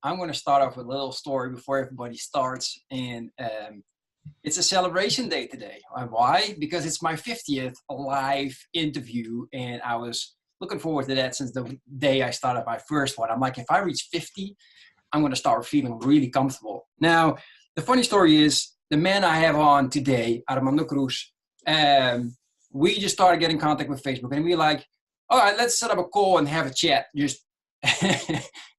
I'm going to start off with a little story before everybody starts. And it's a celebration day today. And why? Because it's my 50th live interview. And I was looking forward to that since the day I started my first one. I'm like, if I reach 50, I'm going to start feeling really comfortable. Now, the funny story is the man I have on today, Armando Cruz, we just started getting in contact with Facebook, and we were like, all right, let's set up a call and have a chat. Just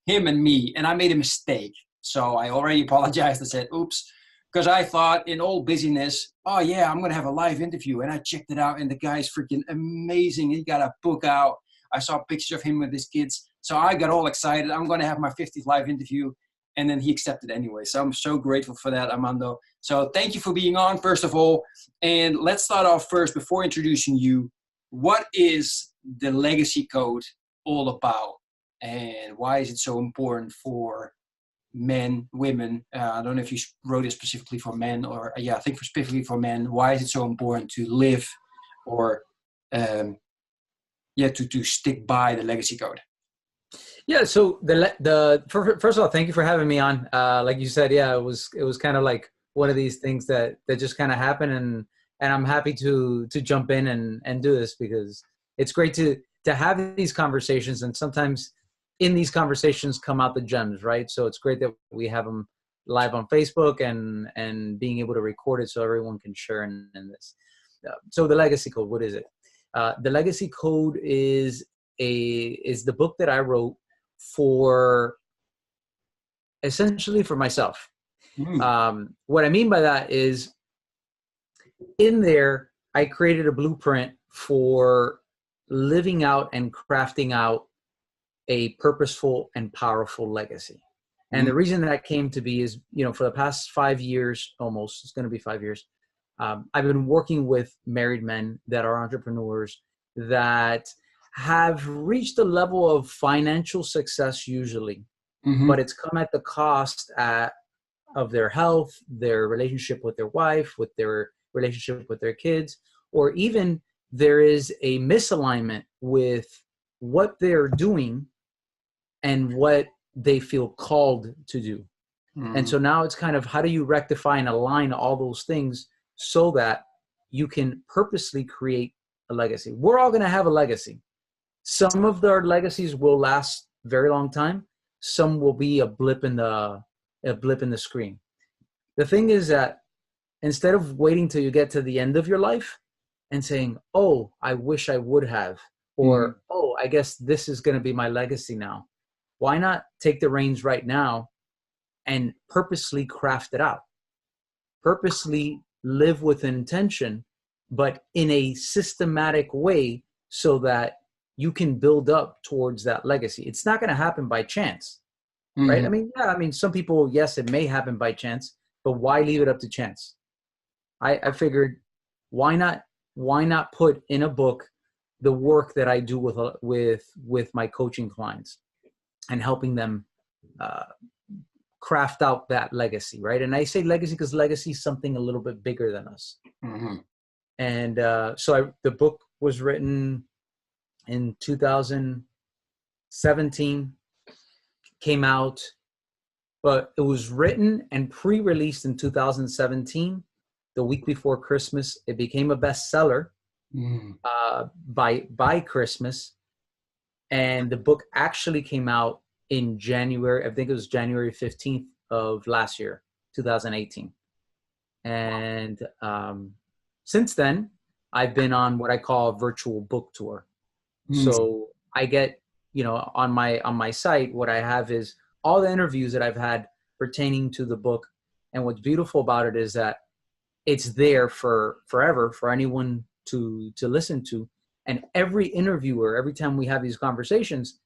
him and me. And I made a mistake. So I already apologized. I said, oops, because I thought in all busyness, oh yeah, I'm going to have a live interview. And I checked it out, and the guy's freaking amazing. He got a book out. I saw pictures of him with his kids. So I got all excited. I'm going to have my 50th live interview. And then he accepted anyway. So I'm so grateful for that, Armando. So thank you for being on, first of all. And let's start off first, before introducing you, what is the legacy code all about? And why is it so important for men, women? I don't know if you wrote it specifically for men, or I think specifically for men. Why is it so important to live or to stick by the legacy code? Yeah. So first of all, thank you for having me on. Like you said, yeah, it was kind of like one of these things that just kind of happened, and I'm happy to jump in and do this, because it's great to have these conversations, and sometimes in these conversations come out the gems, right? So it's great that we have them live on Facebook and being able to record it so everyone can share in this. So the legacy code, what is it? The legacy code is the book that I wrote essentially for myself. What I mean by that is, in there, I created a blueprint for living out and crafting out a purposeful and powerful legacy. And the reason that came to be is, for the past 5 years, almost, it's going to be 5 years, I've been working with married men that are entrepreneurs that have reached a level of financial success usually, but it's come at the cost of their health, their relationship with their wife, with their relationship with their kids, or even there is a misalignment with what they're doing and what they feel called to do. And so now it's kind of, how do you rectify and align all those things so that you can purposely create a legacy? We're all going to have a legacy. Some of their legacies will last a very long time. Some will be a blip in the screen. The thing is that instead of waiting till you get to the end of your life and saying, oh, I wish I would have, or, oh, I guess this is going to be my legacy now, why not take the reins right now and purposely craft it out? Purposely live with intention, but in a systematic way, so that you can build up towards that legacy. It's not going to happen by chance, right? I mean, some people, yes, it may happen by chance, but why leave it up to chance? I figured, why not put in a book the work that I do with my coaching clients and helping them craft out that legacy, right? And I say legacy because legacy is something a little bit bigger than us. And the book was written in 2017, came out, but it was written and pre-released in 2017, the week before Christmas. It became a bestseller by Christmas. And the book actually came out in January. I think it was January 15th of last year, 2018. And since then, I've been on what I call a virtual book tour. So I get, on my site, what I have is all the interviews that I've had pertaining to the book. And what's beautiful about it is that it's there for forever for anyone to listen to. And every interviewer, every time we have these conversations,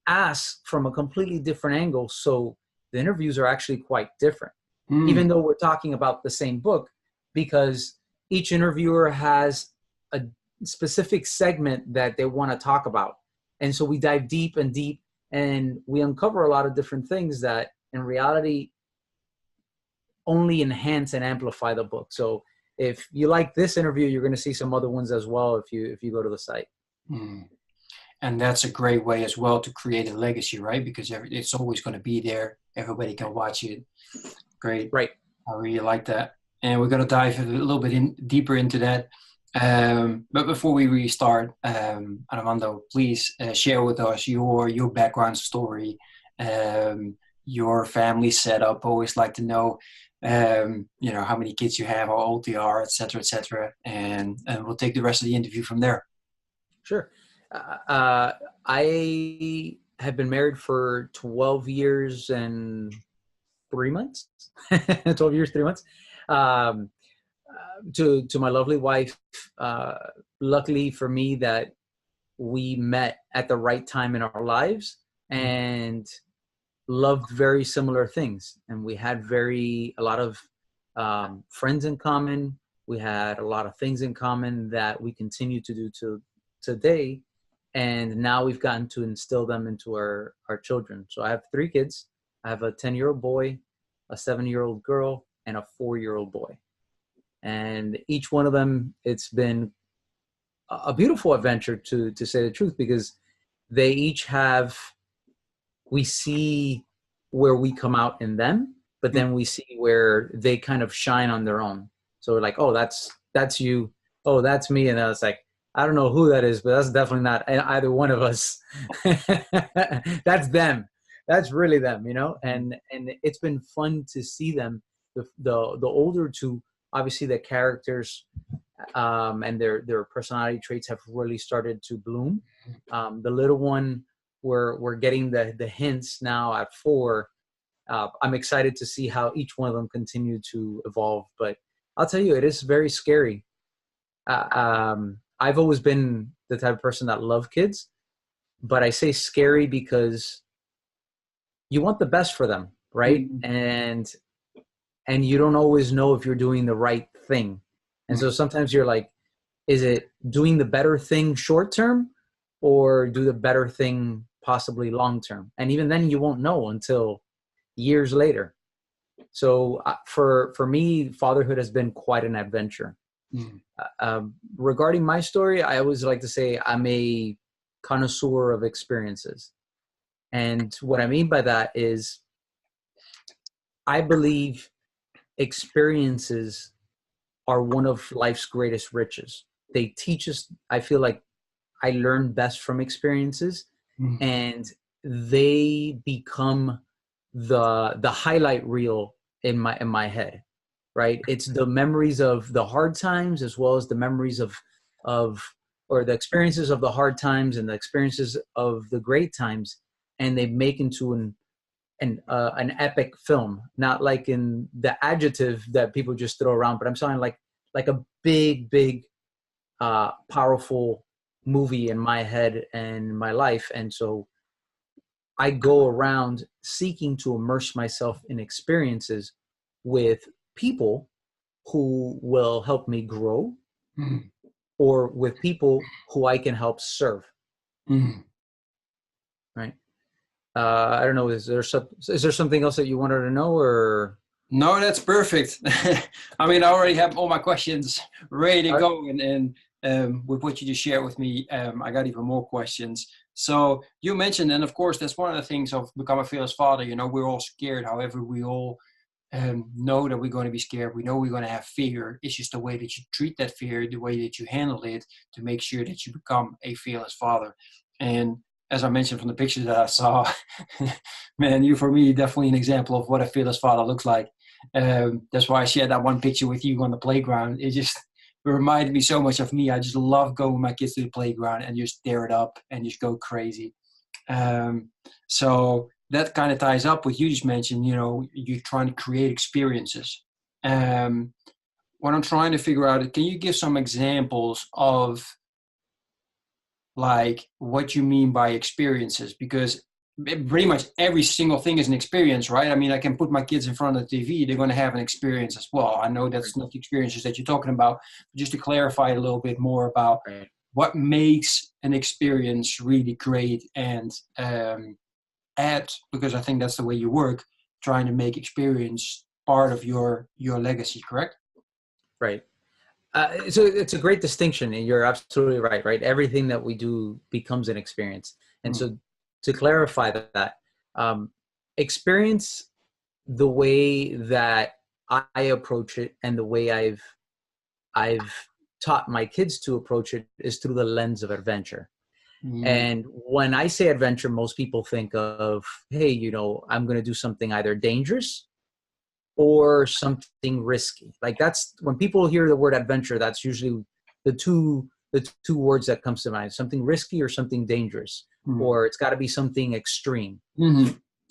asks from a completely different angle. So the interviews are actually quite different, even though we're talking about the same book, because each interviewer has a specific segment that they want to talk about. And so we dive deep and deep, and we uncover a lot of different things that in reality only enhance and amplify the book. So if you like this interview, you're going to see some other ones as well if you go to the site. And that's a great way as well to create a legacy, right? Because it's always going to be there. everybody can watch it. Great. Right. I really like that. And we're going to dive a little bit deeper into that. But before we restart, Armando, please share with us your background story, your family setup. Always like to know, how many kids you have, how old they are, et cetera, and we'll take the rest of the interview from there. Sure. I have been married for 12 years and 3 months. 12 years, 3 months. To my lovely wife. Luckily for me that we met at the right time in our lives and loved very similar things. And we had a lot of friends in common. We had a lot of things in common that we continue to do to today. And now we've gotten to instill them into our children. So I have 3 kids. I have a 10-year-old boy, a 7-year-old girl, and a 4-year-old boy. And each one of them, it's been a beautiful adventure, to say the truth, because they each we see where we come out in them, but then we see where they kind of shine on their own. So we're like, oh, that's you. Oh, that's me. And I was like, I don't know who that is, but that's definitely not either one of us. That's them. That's really them, and it's been fun to see them. The older two, obviously the characters and their personality traits have really started to bloom. The little one, we're getting the hints now at 4. I'm excited to see how each one of them continue to evolve. But I'll tell you, it is very scary. I've always been the type of person that love kids, but I say scary because you want the best for them, right? And you don't always know if you're doing the right thing. And so sometimes you're like, is it doing the better thing short term or do the better thing possibly long term? And even then you won't know until years later. So for me, fatherhood has been quite an adventure. Regarding my story, I always like to say I'm a connoisseur of experiences. And what I mean by that is I believe experiences are one of life's greatest riches. They teach us, I feel like I learn best from experiences, and they become the highlight reel in my head, right? It's the memories of the hard times as well as the memories of or the experiences of the hard times and the experiences of the great times, and they make into an epic film, not like in the adjective that people just throw around, but I'm saying like a big powerful movie in my head and my life. And so I go around seeking to immerse myself in experiences with people who will help me grow, or with people who I can help serve. Right. I don't know. Is there something else that you wanted to know, or? No, that's perfect. I mean, I already have all my questions ready to go, and with what you just shared with me, I got even more questions. So you mentioned, and of course, that's one of the things of Become a Fearless Father. We're all scared. However, we all know that we're going to be scared. We know we're going to have fear. It's just the way that you treat that fear, the way that you handle it, to make sure that you become a fearless father. And as I mentioned from the pictures that I saw, man, you, for me, definitely an example of what a fearless father looks like. That's why I shared that one picture with you on the playground. It reminded me so much of me. I just love going with my kids to the playground and just tear it up and just go crazy. So that kind of ties up what you just mentioned. You're trying to create experiences. What I'm trying to figure out, can you give some examples of like what you mean by experiences? Because pretty much every single thing is an experience, right? I mean, I can put my kids in front of the TV, they're going to have an experience as well. I know that's not the experiences that you're talking about, but just to clarify a little bit more about what makes an experience really great, and because I think that's the way you work, trying to make experience part of your legacy, correct? Right. So it's a great distinction, and you're absolutely right, right? Everything that we do becomes an experience. And so to clarify that, experience, the way that I approach it and the way I've taught my kids to approach it is through the lens of adventure. And when I say adventure, most people think of, hey, you know, I'm going to do something either dangerous or something risky. Like, that's when people hear the word adventure, that's usually the two words that comes to mind: something risky or something dangerous, or it's got to be something extreme.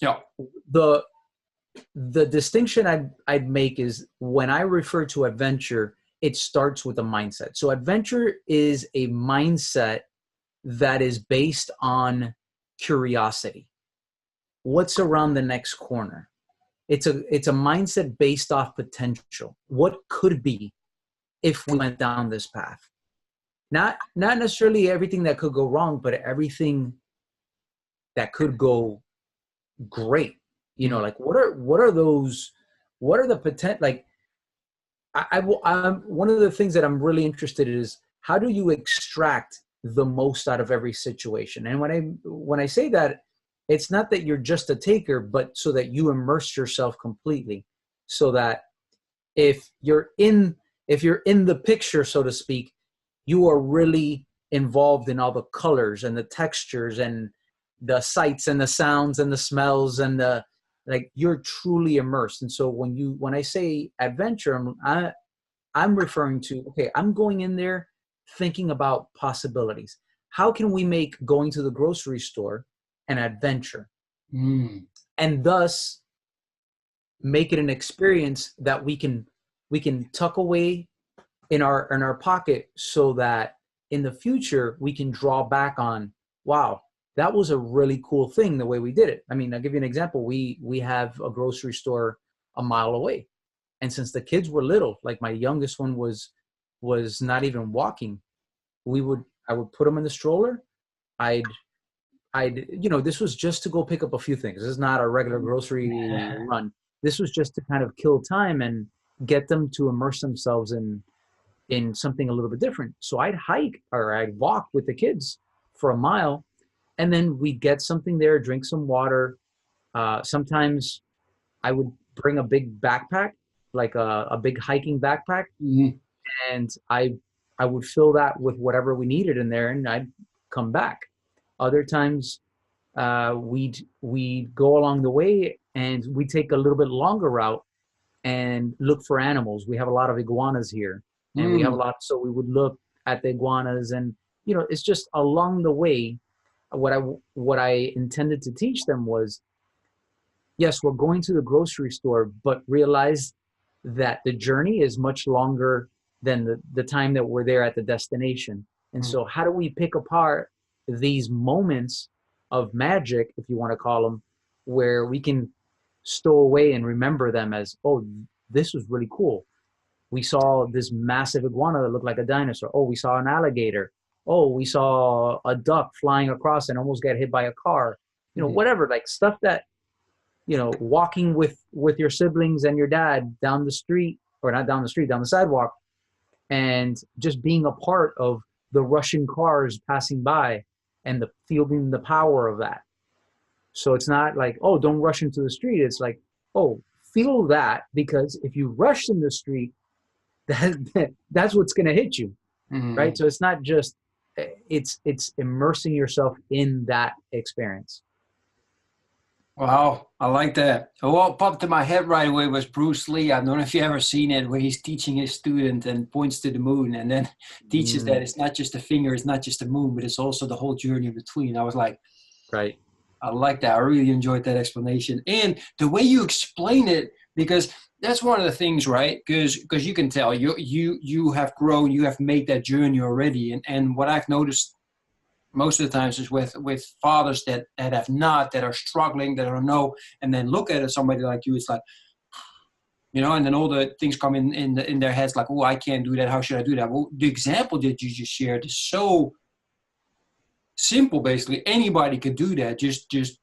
Yeah. The distinction I'd make is, when I refer to adventure, it starts with a mindset. So adventure is a mindset that is based on curiosity. What's around the next corner? It's a mindset based off potential. What could be if we went down this path? Not necessarily everything that could go wrong, but everything that could go great. You know, like, what are the potential, like, I'm one of the things that I'm really interested in is, how do you extract the most out of every situation? And when I say that, it's not that you're just a taker, but so that you immerse yourself completely, so that if you're in the picture, so to speak, you are really involved in all the colors and the textures and the sights and the sounds and the smells and you're truly immersed. And so when I say adventure, I'm referring to, okay, I'm going in there thinking about possibilities. How can we make going to the grocery store an adventure? And thus make it an experience that we can tuck away in our pocket, so that in the future we can draw back on, wow, that was a really cool thing the way we did it. I mean, I'll give you an example. We have a grocery store a mile away. And since the kids were little, like my youngest one was not even walking, I would put them in the stroller. I'd this was just to go pick up a few things. This is not a regular grocery run. This was just to kind of kill time and get them to immerse themselves in something a little bit different. So I'd hike or I'd walk with the kids for a mile, and then we'd get something there, drink some water. Sometimes I would bring a big backpack, like a big hiking backpack, and I would fill that with whatever we needed in there, and I'd come back. Other times, we'd go along the way, and we take a little bit longer route and look for animals. We have a lot of iguanas here, and we have a lot, so we would look at the iguanas, and it's just along the way. What I intended to teach them was, yes, we're going to the grocery store, but realize that the journey is much longer than the time that we're there at the destination. And so how do we pick apart these moments of magic, if you want to call them, where we can stow away and remember them as, oh, this was really cool. We saw this massive iguana that looked like a dinosaur. Oh, we saw an alligator. Oh, we saw a duck flying across and almost get hit by a car. Whatever, like stuff that, walking with your siblings and your dad down the street, or not down the street, down the sidewalk, and just being a part of the rushing cars passing by and feeling the power of that. So it's not like, oh, don't rush into the street. It's like, oh, feel that, because if you rush in the street, that's what's going to hit you, right? So it's not just, it's immersing yourself in that experience. Wow, I like that. What popped to my head right away was Bruce Lee. I don't know if you've ever seen it, where he's teaching his student and points to the moon, and then teaches that it's not just a finger, it's not just the moon, but it's also the whole journey in between. I was like, right. I like that. I really enjoyed that explanation. And the way you explain it, because that's one of the things, right? Because you can tell you have grown, you have made that journey already. And what I've noticed most of the times is with fathers that have not, that are struggling, that don't know, and then look at somebody like you, it's like, and then all the things come in their heads like, oh, I can't do that. How should I do that? Well, the example that you just shared is so simple. Basically, anybody could do that. Just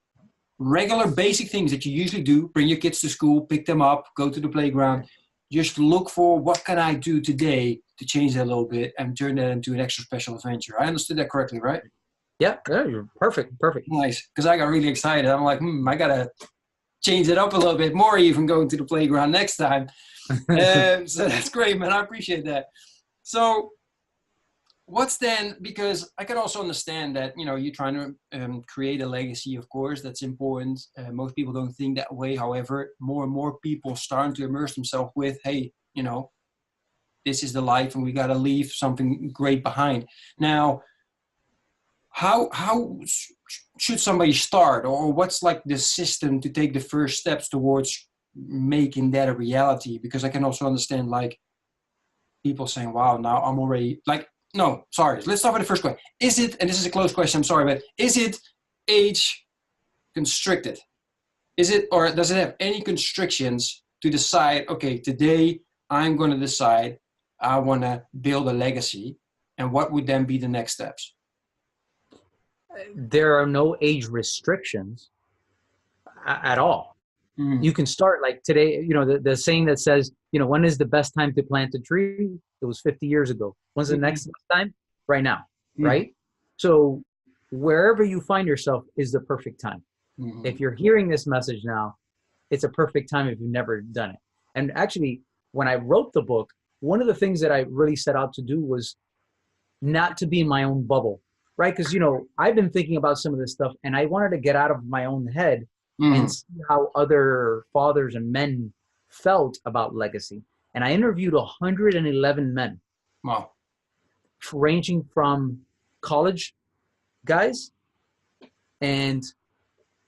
regular basic things that you usually do. Bring your kids to school, pick them up, go to the playground. Just look for, what can I do today to change that a little bit and turn that into an extra special adventure. I understood that correctly, right? Yeah, you're perfect. Nice, because I got really excited. I'm like, I gotta change it up a little bit more, even going to the playground next time. So that's great, man. I appreciate that. So what's then, because I can also understand that, you know, you're trying to create a legacy, of course, that's important. Most people don't think that way. However, more and more people starting to immerse themselves with, hey, you know, this is the life and we got to leave something great behind. Now, how should somebody start, or what's like the system to take the first steps towards making that a reality? Because I can also understand like people saying, wow, now I'm already like, no, sorry. Let's start with the first question. Is it, and this is a close question, I'm sorry, but is it age constricted? Is it, or does it have any constrictions to decide, okay, today I'm going to decide I want to build a legacy, and what would then be the next steps? There are no age restrictions at all. Mm. You can start like today, you know, the saying that says, you know, when is the best time to plant a tree? It was 50 years ago. When's the next time? Right now, right? So wherever you find yourself is the perfect time. If you're hearing this message now, it's a perfect time if you've never done it. And actually, when I wrote the book, one of the things that I really set out to do was not to be in my own bubble, right? Because, you know, I've been thinking about some of this stuff and I wanted to get out of my own head and see how other fathers and men felt about legacy. And I interviewed 111 men. Wow. Ranging from college guys and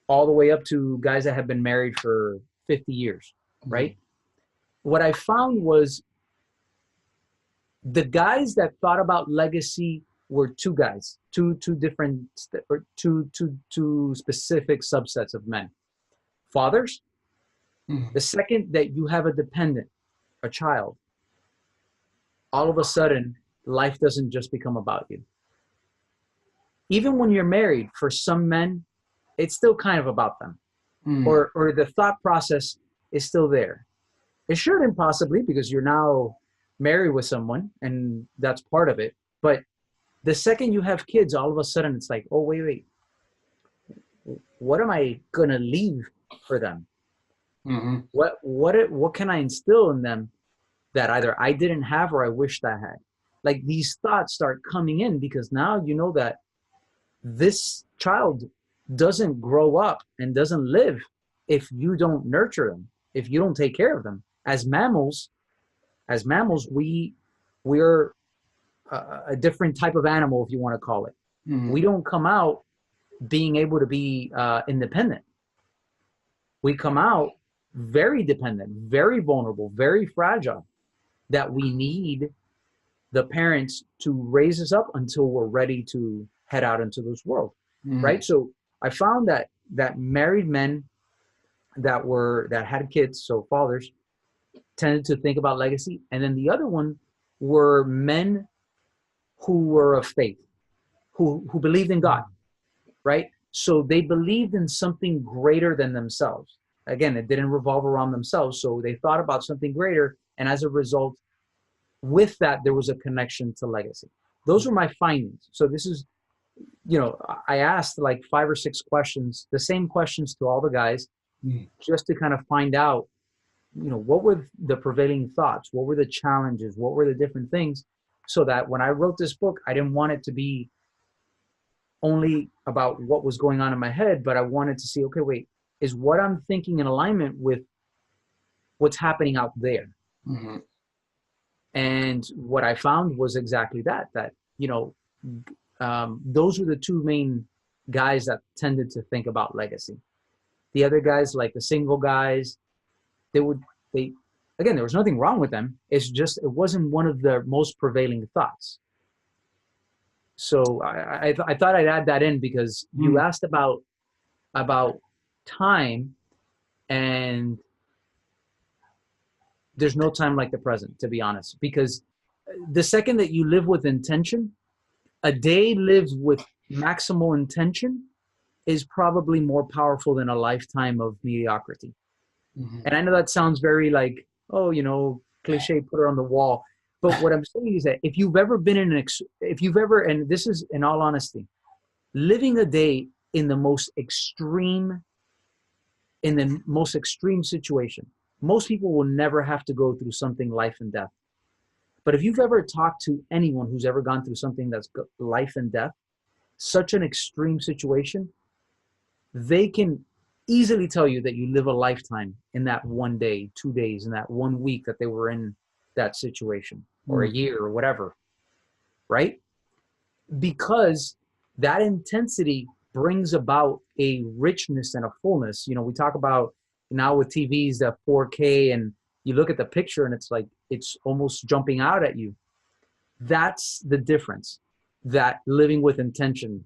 all the way up to guys that have been married for 50 years, right? What I found was the guys that thought about legacy were two guys, two different, or two specific subsets of men. Fathers. The second that you have a dependent, a child, all of a sudden, life doesn't just become about you. Even when you're married, for some men, it's still kind of about them. Or the thought process is still there. It shouldn't possibly, because you're now married with someone and that's part of it. But the second you have kids, all of a sudden it's like, oh, wait. What am I going to leave for them? What can I instill in them that either I didn't have or I wished I had? Like these thoughts start coming in because now you know that this child doesn't grow up and doesn't live if you don't nurture them, if you don't take care of them. As mammals, we're a different type of animal, if you want to call it. We don't come out being able to be independent. We come out very dependent, very vulnerable, very fragile, that we need the parents to raise us up until we're ready to head out into this world, right? So I found that married men that had kids, so fathers, tended to think about legacy. And then the other one were men who were of faith, who believed in God, right? So they believed in something greater than themselves. Again, it didn't revolve around themselves. So they thought about something greater. And as a result, with that, there was a connection to legacy. Those were my findings. So this is, you know, I asked like 5 or 6 questions, the same questions to all the guys, just to kind of find out, you know, what were the prevailing thoughts? What were the challenges? What were the different things? So that when I wrote this book, I didn't want it to be only about what was going on in my head, but I wanted to see, okay, wait, is what I'm thinking in alignment with what's happening out there? And what I found was exactly that, you know, those were the two main guys that tended to think about legacy. The other guys, like the single guys, again, there was nothing wrong with them. It's just, it wasn't one of their most prevailing thoughts. So I thought I'd add that in because you asked about time, and there's no time like the present, to be honest, because the second that you live with intention, a day lived with maximal intention is probably more powerful than a lifetime of mediocrity. And I know that sounds very like, oh, you know, cliche, put it on the wall. But what I'm saying is that if you've ever been and this is in all honesty, living a day in the most extreme in the most extreme situation. Most people will never have to go through something life and death. But if you've ever talked to anyone who's ever gone through something that's life and death, such an extreme situation, they can easily tell you that you live a lifetime in that 1 day, 2 days, in that 1 week that they were in that situation, or a year or whatever, right? Because that intensity brings about a richness and a fullness. You know, we talk about now with TVs, that 4K, and you look at the picture and it's like, it's almost jumping out at you. That's the difference, that living with intention.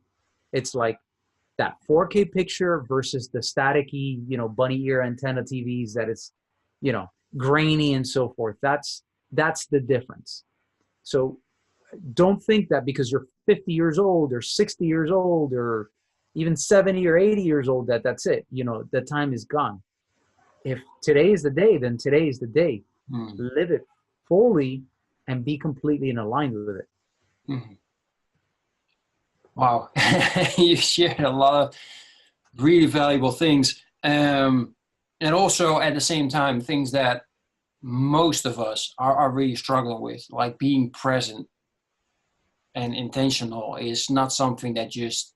It's like that 4K picture versus the staticky, you know, bunny ear antenna TVs that is, you know, grainy and so forth. That's the difference. So don't think that because you're 50 years old or 60 years old or even 70 or 80 years old, that's it. You know, the time is gone. If today is the day, then today is the day. Live it fully and be completely in alignment with it. Wow. You shared a lot of really valuable things. And also at the same time, things that most of us are really struggling with, like being present and intentional is not something that just,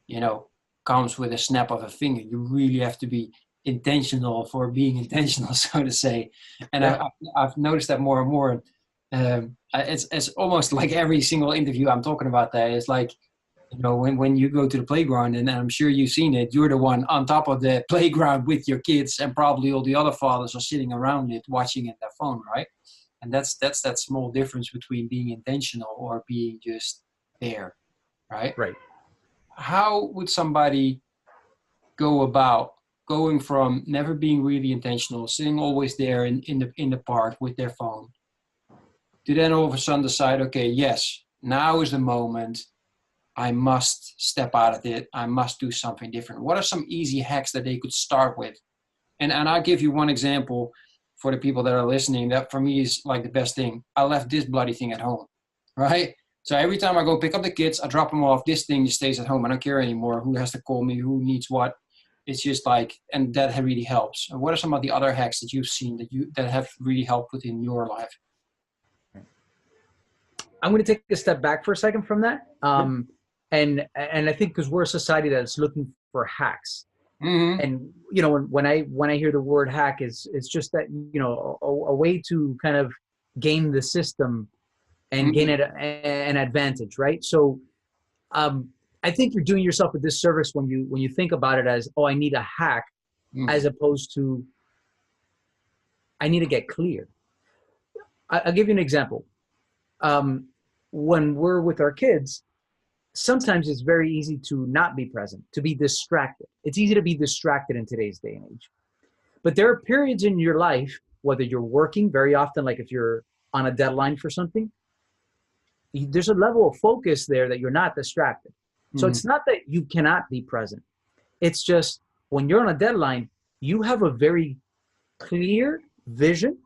you know, comes with a snap of a finger. You really have to be intentional for being intentional, so to say. And I've noticed that more and more. It's almost like every single interview I'm talking about that. It's like, you know, when you go to the playground, and I'm sure you've seen it, you're the one on top of the playground with your kids, and probably all the other fathers are sitting around it watching it their phone, right? And that's that small difference between being intentional or being just there, right? Right. How would somebody go about going from never being really intentional, sitting always there in the park with their phone, to then all of a sudden decide, okay, yes, now is the moment. I must step out of it. I must do something different. What are some easy hacks that they could start with? And I'll give you one example for the people that are listening. That for me is like the best thing. I left this bloody thing at home, right? So every time I go pick up the kids, I drop them off. This thing just stays at home. I don't care anymore who has to call me, who needs what. It's just like, and that really helps. And what are some of the other hacks that you've seen that have really helped within your life? I'm going to take a step back for a second from that. And I think because we're a society that's looking for hacks. And, you know, when I hear the word hack, it's just that, you know, a way to kind of game the system and gain an advantage, right? So I think you're doing yourself a disservice when you think about it as, oh, I need a hack, as opposed to I need to get clear. I'll give you an example. When we're with our kids, sometimes it's very easy to not be present, to be distracted. It's easy to be distracted in today's day and age. But there are periods in your life, whether you're working, very often, like if you're on a deadline for something, there's a level of focus there that you're not distracted. So it's not that you cannot be present. It's just when you're on a deadline, you have a very clear vision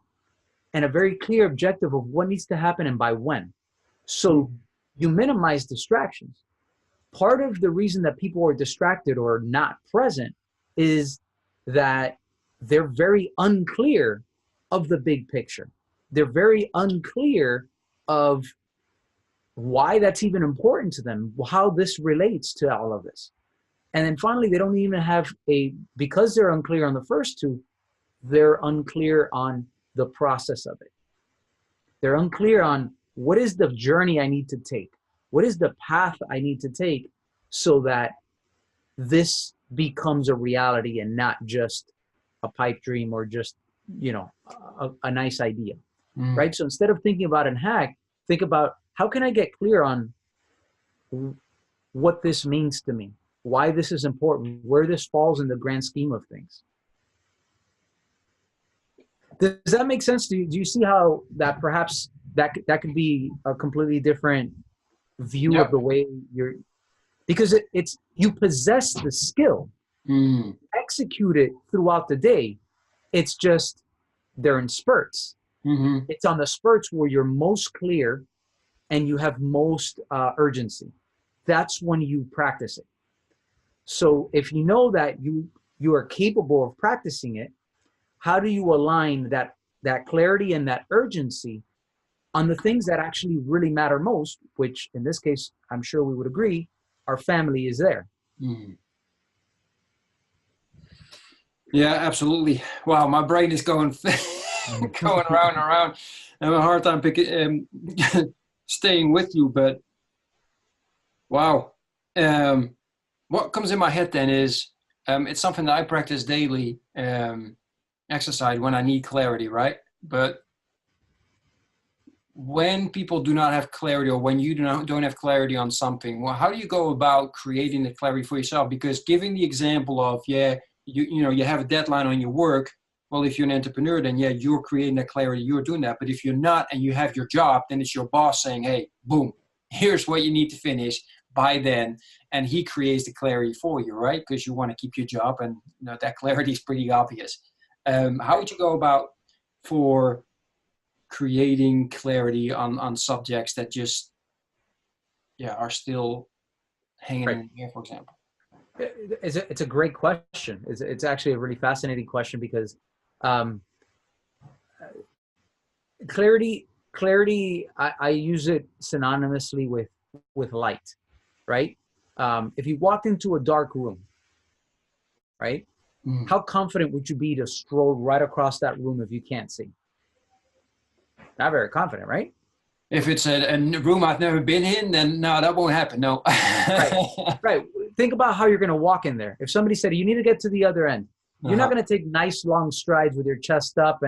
and a very clear objective of what needs to happen and by when. So you minimize distractions. Part of the reason that people are distracted or not present is that they're very unclear of the big picture. They're very unclear of why that's even important to them, how this relates to all of this. And then finally, they don't even have because they're unclear on the first two, they're unclear on the process of it. They're unclear on what is the journey I need to take? What is the path I need to take so that this becomes a reality and not just a pipe dream or just, you know, a nice idea, right? So instead of thinking about a hack, think about how can I get clear on what this means to me, why this is important, where this falls in the grand scheme of things. Does that make sense? Do you see how that perhaps that could be a completely different view of the way you're, because it's you possess the skill, execute it throughout the day. It's just they're in spurts. It's on the spurts where you're most clear and you have most urgency. That's when you practice it. So if you know that you are capable of practicing it, how do you align that clarity and that urgency on the things that actually really matter most, which in this case, I'm sure we would agree, our family is there. Mm. Yeah, absolutely. Wow, my brain is going going around and around. I have a hard time staying with you, but wow. What comes in my head then is it's something that I practice daily, exercise when I need clarity, right? But when people do not have clarity, or when you don't have clarity on something, well, how do you go about creating the clarity for yourself? Because giving the example of, you have a deadline on your work. Well, if you're an entrepreneur, then you're creating that clarity, you're doing that. But if you're not and you have your job, then it's your boss saying, hey, boom, here's what you need to finish by then. And he creates the clarity for you, right? Because you want to keep your job, and that clarity is pretty obvious. How would you go about for creating clarity on subjects that just are still hanging in the air, for example? It's a great question. It's actually a really fascinating question, because clarity, I use it synonymously with light, right? If you walked into a dark room, right? How confident would you be to stroll right across that room if you can't see? Not very confident, right? If it's a room I've never been in, then no, that won't happen. No. Right. Think about how you're going to walk in there. If somebody said, you need to get to the other end, you're not going to take nice long strides with your chest up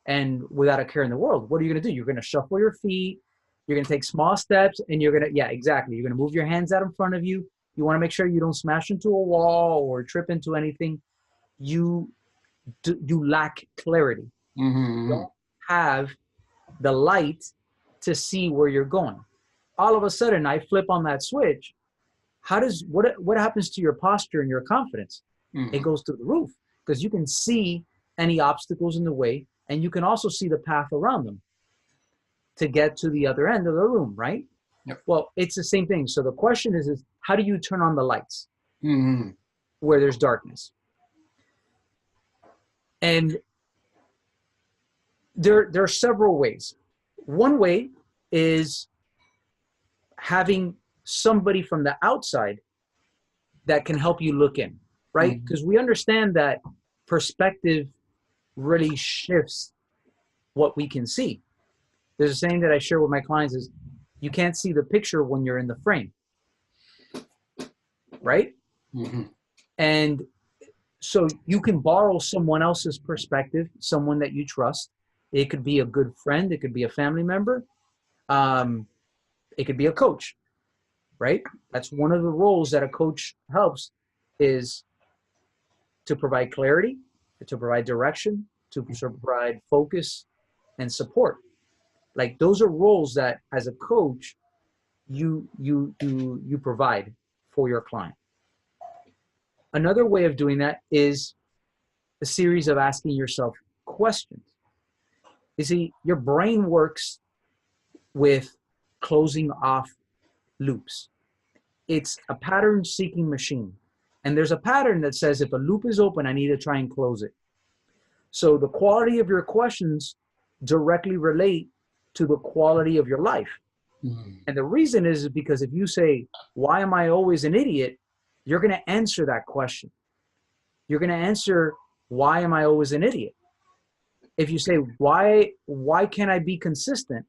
and without a care in the world. What are you going to do? You're going to shuffle your feet. You're going to take small steps, and you're going to, exactly. You're going to move your hands out in front of you. You want to make sure you don't smash into a wall or trip into anything. You lack clarity. Mm-hmm. You don't have the light to see where you're going. All of a sudden, I flip on that switch. What happens to your posture and your confidence? Mm-hmm. It goes through the roof, because you can see any obstacles in the way, and you can also see the path around them to get to the other end of the room, right? Yep. Well, it's the same thing. So the question is how do you turn on the lights mm-hmm. where there's darkness? And there are several ways. One way is having somebody from the outside that can help you look in, right? Because we understand that perspective really shifts what we can see. There's a saying that I share with my clients is, you can't see the picture when you're in the frame, right? Mm-hmm. And so you can borrow someone else's perspective, someone that you trust. It could be a good friend. It could be a family member. It could be a coach, right? That's one of the roles that a coach helps, is to provide clarity, to provide direction, to provide focus and support. Like, those are roles that as a coach, you provide for your client. Another way of doing that is a series of asking yourself questions. You see, your brain works with closing off loops. It's a pattern-seeking machine. And there's a pattern that says, if a loop is open, I need to try and close it. So the quality of your questions directly relate to the quality of your life. Mm-hmm. And the reason is because if you say, why am I always an idiot? You're going to answer that question. You're going to answer, why am I always an idiot? If you say, why can't I be consistent?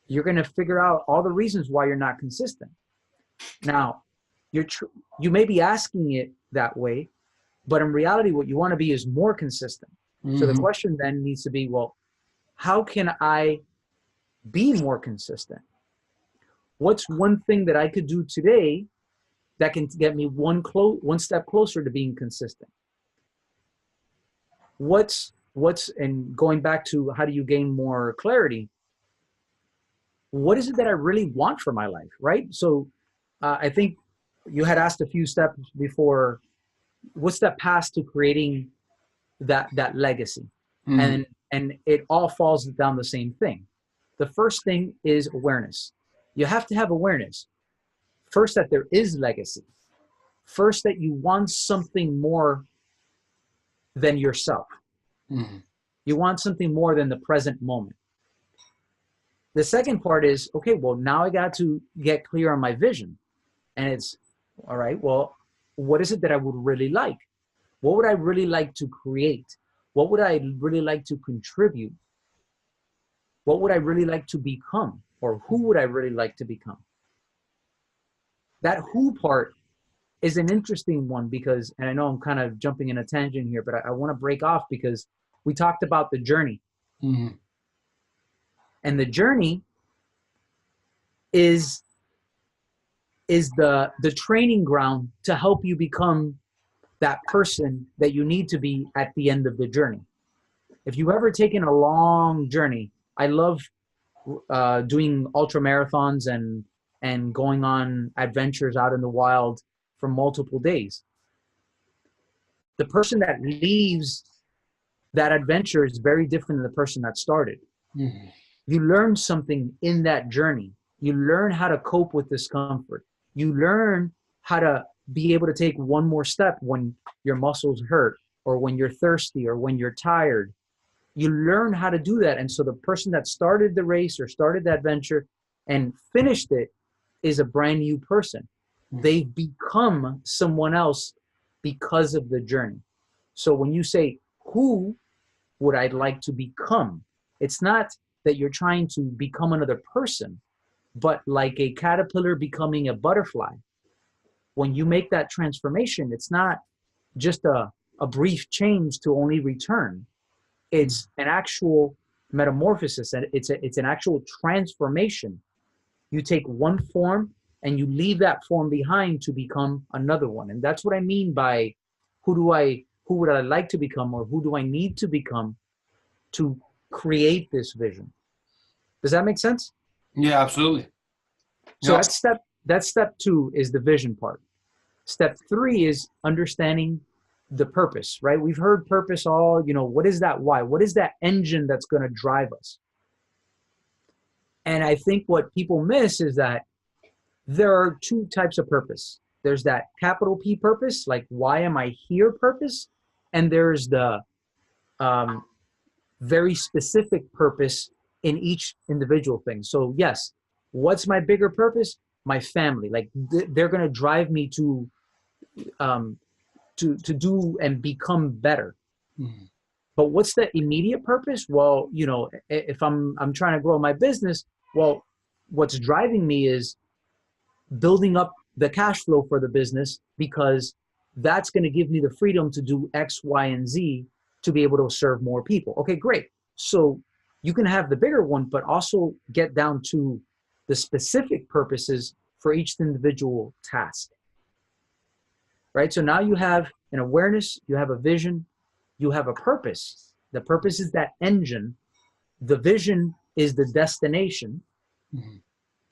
You're going to figure out all the reasons why you're not consistent. Now, you may be asking it that way, but in reality, what you want to be is more consistent. Mm-hmm. So the question then needs to be, well, how can I be more consistent? What's one thing that I could do today that can get me one step closer to being consistent? And going back to how do you gain more clarity? What is it that I really want for my life, right? So I think you had asked a few steps before. What's that path to creating that legacy? Mm-hmm. And it all falls down the same thing. The first thing is awareness. You have to have awareness. First, that there is legacy. First, that you want something more than yourself. Mm. You want something more than the present moment. The second part is, okay, well, now I got to get clear on my vision. And it's, all right, well, what is it that I would really like? What would I really like to create? What would I really like to contribute? What would I really like to become? Or who would I really like to become? That who part is an interesting one because, and I know I'm kind of jumping in a tangent here, but I want to break off because we talked about the journey. Mm. And the journey is the training ground to help you become that person that you need to be at the end of the journey. If you've ever taken a long journey, I love doing ultra marathons and going on adventures out in the wild for multiple days. The person that leaves that adventure is very different than the person that started. Mm. You learn something in that journey. You learn how to cope with discomfort. You learn how to be able to take one more step when your muscles hurt or when you're thirsty or when you're tired. You learn how to do that. And so the person that started the race or started the adventure and finished it is a brand new person. They've become someone else because of the journey. So when you say, who would I like to become? It's not that you're trying to become another person, but like a caterpillar becoming a butterfly. When you make that transformation, it's not just a brief change to only return. It's an actual metamorphosis, and it's an actual transformation. You take one form and you leave that form behind to become another one. And that's what I mean by who would I like to become, or who do I need to become to create this vision? Does that make sense? Yeah, absolutely. So Yeah. that's step 2 is the vision part. Step 3 is understanding the purpose, right? We've heard purpose all, what is that why? What is that engine that's going to drive us? And I think what people miss is that there are 2 types of purpose. There's that capital P purpose, like why am I here purpose? And there's the very specific purpose in each individual thing. So yes, what's my bigger purpose? My family. Like they're going to drive me to do and become better. Mm-hmm. But what's the immediate purpose? Well, if I'm trying to grow my business, well, what's driving me is building up the cash flow for the business, because that's going to give me the freedom to do X, Y, and Z to be able to serve more people. Okay, great. So you can have the bigger one, but also get down to the specific purposes for each individual task. Right? So now you have an awareness, you have a vision, you have a purpose. The purpose is that engine. The vision is the destination. Mm-hmm.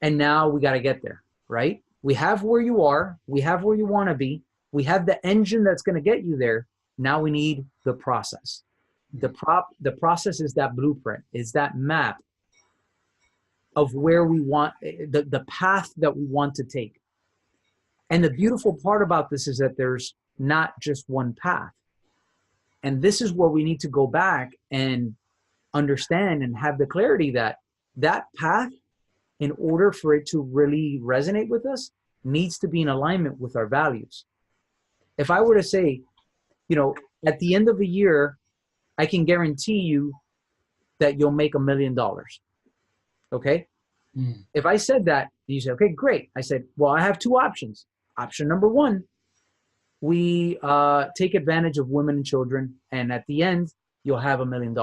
And now we got to get there, right? We have where you are. We have where you want to be. We have the engine that's going to get you there. Now we need the process. The process is that blueprint, is that map of where we want, the path that we want to take. And the beautiful part about this is that there's not just one path. And this is where we need to go back and understand and have the clarity that that path, in order for it to really resonate with us, needs to be in alignment with our values. If I were to say, at the end of a year, I can guarantee you that you'll make $1 million. Okay? Mm-hmm. If I said that, you say, okay, great. I said, well, I have 2 options. Option number 1, we take advantage of women and children, and at the end, you'll have $1 million.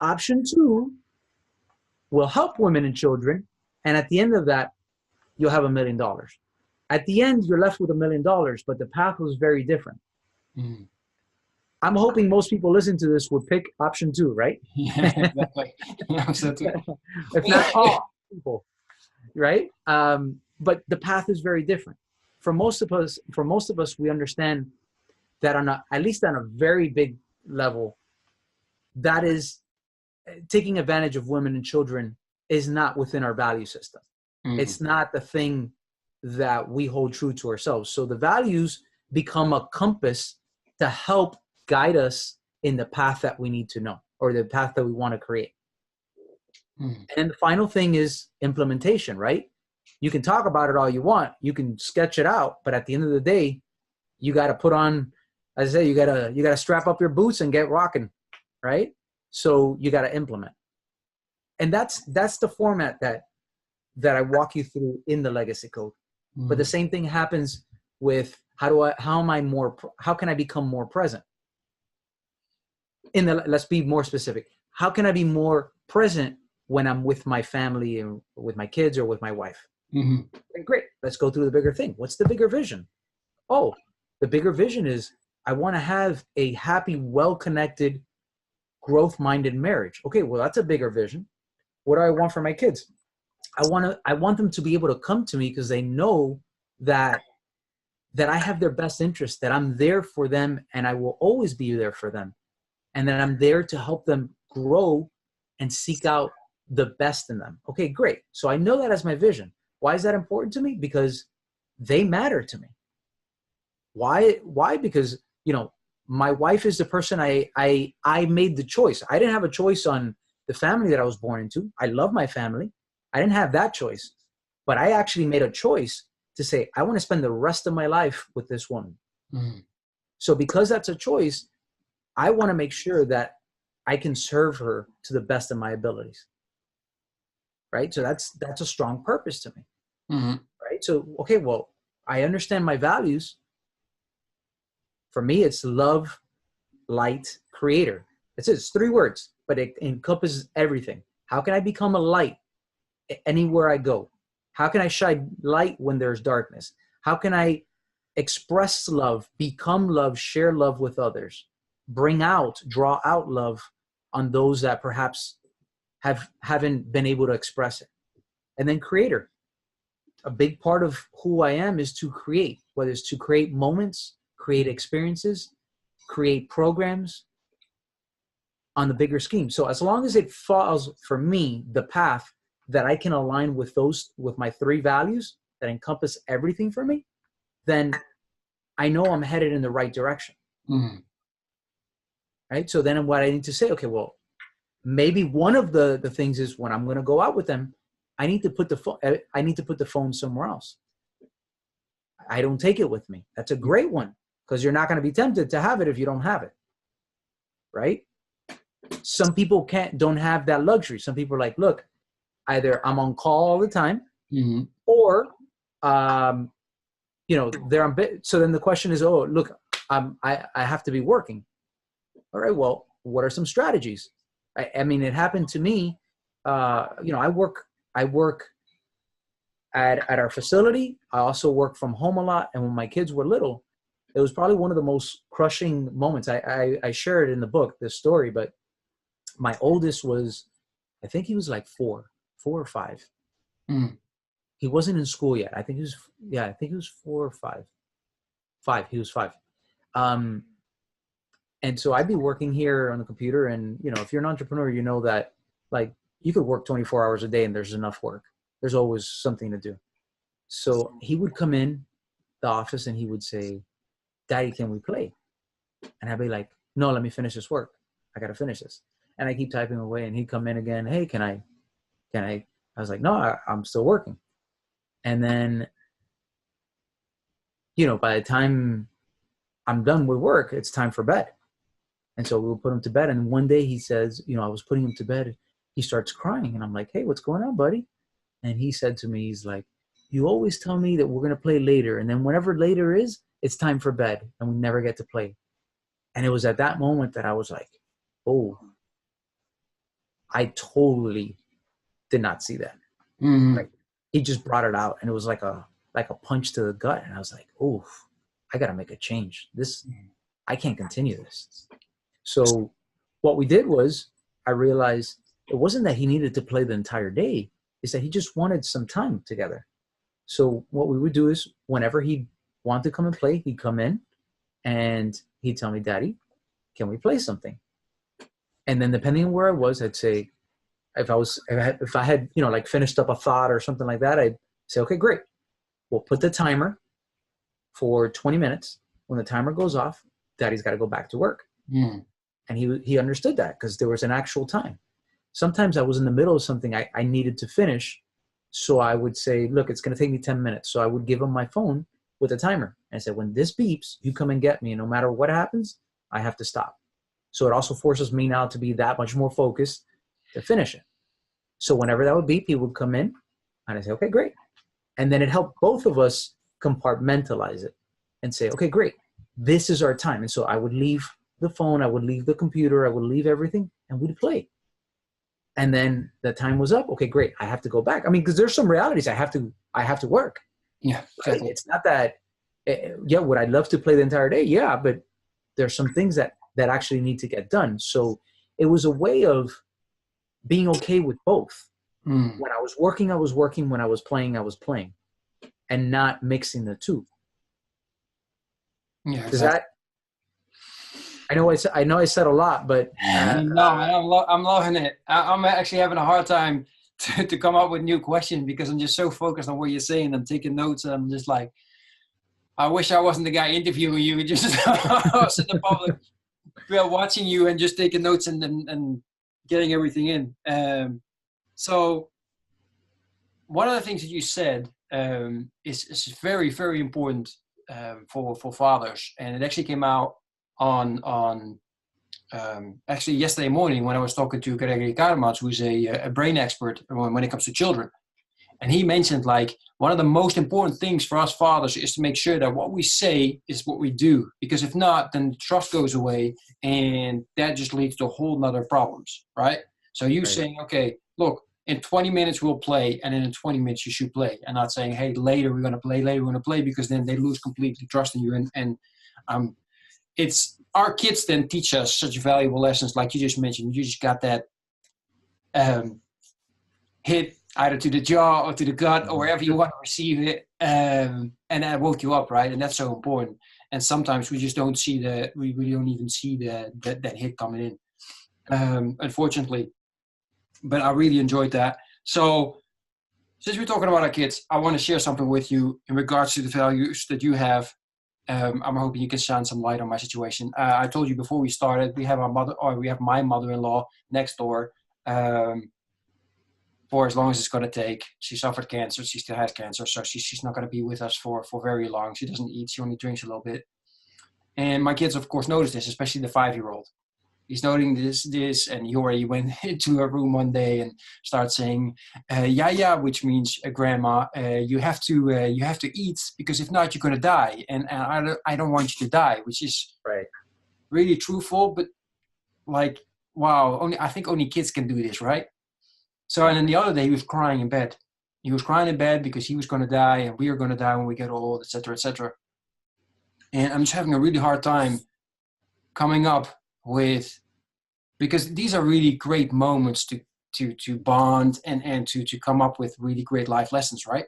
Option 2, we'll help women and children, and at the end of that, you'll have $1 million. At the end, you're left with $1 million, but the path was very different. Mm-hmm. I'm hoping most people listen to this would pick option 2, right? Yeah, exactly. Yeah, so too. If not all people, right? But the path is very different. For most of us, we understand that at least on a very big level, that is taking advantage of women and children is not within our value system. Mm-hmm. It's not the thing that we hold true to ourselves. So the values become a compass to help guide us in the path that we need to know, or the path that we want to create. And the final thing is implementation, right? You can talk about it all you want. You can sketch it out, but at the end of the day, you got to put on, as I say, you got to strap up your boots and get rocking, right? So you got to implement. And that's the format that I walk you through in the legacy code. But the same thing happens with how can I become more present? Let's be more specific. How can I be more present when I'm with my family and with my kids or with my wife? Great. Let's go through the bigger thing. What's the bigger vision? Oh, the bigger vision is I want to have a happy, well-connected, growth-minded marriage. Okay, well, that's a bigger vision. What do I want for my kids? I want them to be able to come to me because they know that I have their best interest, that I'm there for them and I will always be there for them. And that I'm there to help them grow and seek out the best in them. Okay, great. So I know that as my vision. Why is that important to me? Because they matter to me. Why? Because, my wife is the person I made the choice. I didn't have a choice on the family that I was born into. I love my family. I didn't have that choice, but I actually made a choice to say, I want to spend the rest of my life with this woman. So because that's a choice, I want to make sure that I can serve her to the best of my abilities. Right? So that's a strong purpose to me. Right? So, okay, well, I understand my values. For me, it's love, light, creator. It's 3 words, but it encompasses everything. How can I become a light anywhere I go? How can I shine light when there's darkness? How can I express love, become love, share love with others, draw out love on those that perhaps haven't been able to express it? And then creator. A big part of who I am is to create, whether it's to create moments, create experiences, create programs on the bigger scheme. So as long as it falls for me, the path that I can align with my 3 values that encompass everything for me, then I know I'm headed in the right direction. Right? So then what I need to say, okay, well, maybe one of the things is when I'm going to go out with them, I need to put the phone somewhere else. I don't take it with me. That's a great one, because you're not going to be tempted to have it if you don't have it. Right? Some people don't have that luxury. Some people are like, look, either I'm on call all the time, or, they're on bit. So then the question is, oh, look, I have to be working. All right, well, what are some strategies? I mean, it happened to me. I work at our facility. I also work from home a lot. And when my kids were little, it was probably one of the most crushing moments. I share it in the book, this story, but my oldest was, I think he was like 4 or 5. He wasn't in school yet. I think he was 4 or 5. 5. He was 5. And so I'd be working here on the computer, and if you're an entrepreneur, you know that like you could work 24 hours a day and there's enough work. There's always something to do. So he would come in the office and he would say, Daddy, can we play? And I'd be like, no, let me finish this work. I got to finish this. And I keep typing away, and he'd come in again. Hey, can I? I was like, no, I'm still working. And then, by the time I'm done with work, it's time for bed. And so we'll put him to bed. And one day he says, I was putting him to bed. He starts crying. And I'm like, hey, what's going on, buddy? And he said to me, he's like, you always tell me that we're going to play later. And then whenever later is, it's time for bed. And we never get to play. And it was at that moment that I was like, oh, I totally did not see that. Like, he just brought it out. And it was like a punch to the gut. And I was like, oh, I got to make a change. I can't continue this. So what we did was, I realized it wasn't that he needed to play the entire day. It's that he just wanted some time together. So what we would do is, whenever he wanted to come and play, he'd come in and he'd tell me, Daddy, can we play something? And then depending on where I was, I'd say, if I had like finished up a thought or something like that, I'd say, okay, great. We'll put the timer for 20 minutes. When the timer goes off, Daddy's got to go back to work. Mm. And he understood that because there was an actual time. Sometimes I was in the middle of something I needed to finish. So I would say, look, it's going to take me 10 minutes. So I would give him my phone with a timer. And I said, when this beeps, you come and get me. And no matter what happens, I have to stop. So it also forces me now to be that much more focused to finish it. So whenever that would beep, he would come in and I say, okay, great. And then it helped both of us compartmentalize it and say, okay, great. This is our time. And so I would leave the phone, I would leave the computer, I would leave everything, and we'd play. And then the time was up. Okay, great. I have to go back. I mean, because there's some realities I have to work. Yeah, exactly. Right? It's not that, yeah, would I love to play the entire day? Yeah, but there's some things that actually need to get done. So it was a way of being okay with both. Mm. When I was working, I was working. When I was playing, and not mixing the two. Yeah, Does exactly. that? I know I said a lot, but No, I'm loving it. I'm actually having a hard time to come up with new questions because I'm just so focused on what you're saying. I'm taking notes and I'm just like, I wish I wasn't the guy interviewing you. Just us in the public, watching you and just taking notes and getting everything in. So one of the things that you said is very, very important for fathers, and it actually came out on actually yesterday morning when I was talking to Gregory Karmans, who's a brain expert when it comes to children. And he mentioned like one of the most important things for us fathers is to make sure that what we say is what we do. Because if not, then trust goes away and that just leads to a whole nother problems, right? So you saying, okay, look, in 20 minutes we'll play and then in 20 minutes you should play. And not saying, hey, later we're going to play, because then they lose completely trust in you. And it's our kids then teach us such valuable lessons like you just mentioned. You just got that hit either to the jaw or to the gut or wherever you want to receive it, and that woke you up, right? And that's so important. And sometimes we just don't see we don't even see that hit coming in, unfortunately. But I really enjoyed that. So since we're talking about our kids, I want to share something with you in regards to the values that you have. I'm hoping you can shine some light on my situation. I told you before we started, we have my mother-in-law next door. For as long as it's going to take. She suffered cancer. She still has cancer. So she's not going to be with us for very long. She doesn't eat. She only drinks a little bit. And my kids, of course, notice this, especially the 5-year-old. He's noting this, and he already went into her room one day and started saying, yeah, which means, grandma, you have to eat, because if not, you're going to die. And I don't want you to die, which is right. Really truthful, but like, wow, I think only kids can do this, right? So, and then the other day he was crying in bed. He was crying in bed because he was going to die and we are going to die when we get old, et cetera, et cetera. And I'm just having a really hard time coming up with, because these are really great moments to bond and to come up with really great life lessons, right?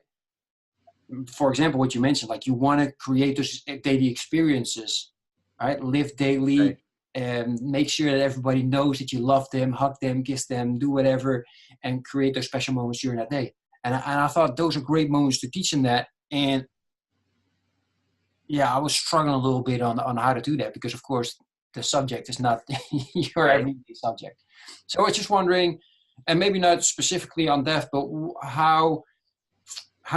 For example, what you mentioned, like you want to create those daily experiences, right? Live daily. Right. And make sure that everybody knows that you love them, hug them, kiss them, do whatever, and create those special moments during that day. And I thought those are great moments to teach them that. And yeah, I was struggling a little bit on how to do that because, of course, the subject is not your everyday subject. So I was just wondering, and maybe not specifically on death, but how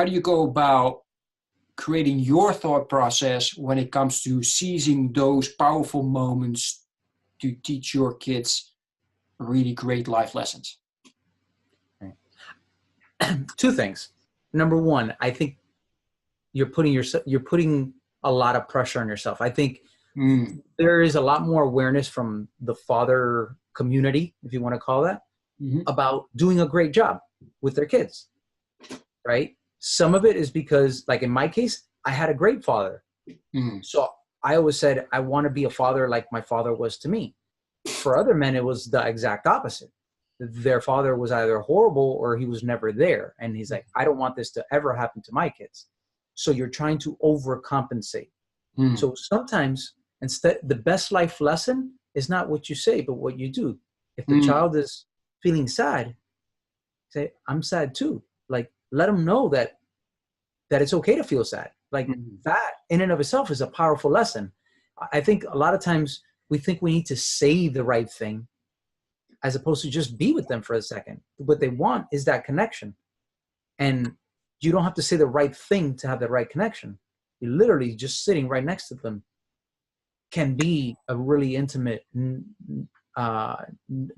do you go about creating your thought process when it comes to seizing those powerful moments to teach your kids really great life lessons? Two things. Number one, I think you're putting a lot of pressure on yourself. I think there is a lot more awareness from the father community, if you want to call that, about doing a great job with their kids, right? Some of it is because, like in my case, I had a great father. So I always said, I want to be a father like my father was to me. For other men, it was the exact opposite. Their father was either horrible or he was never there. And he's like, I don't want this to ever happen to my kids. So you're trying to overcompensate. So sometimes instead, the best life lesson is not what you say, but what you do. If the child is feeling sad, say, I'm sad too. Like, let them know that it's okay to feel sad. Like that in and of itself is a powerful lesson. I think a lot of times we think we need to say the right thing as opposed to just be with them for a second. What they want is that connection. And you don't have to say the right thing to have the right connection. You literally just sitting right next to them can be a really intimate,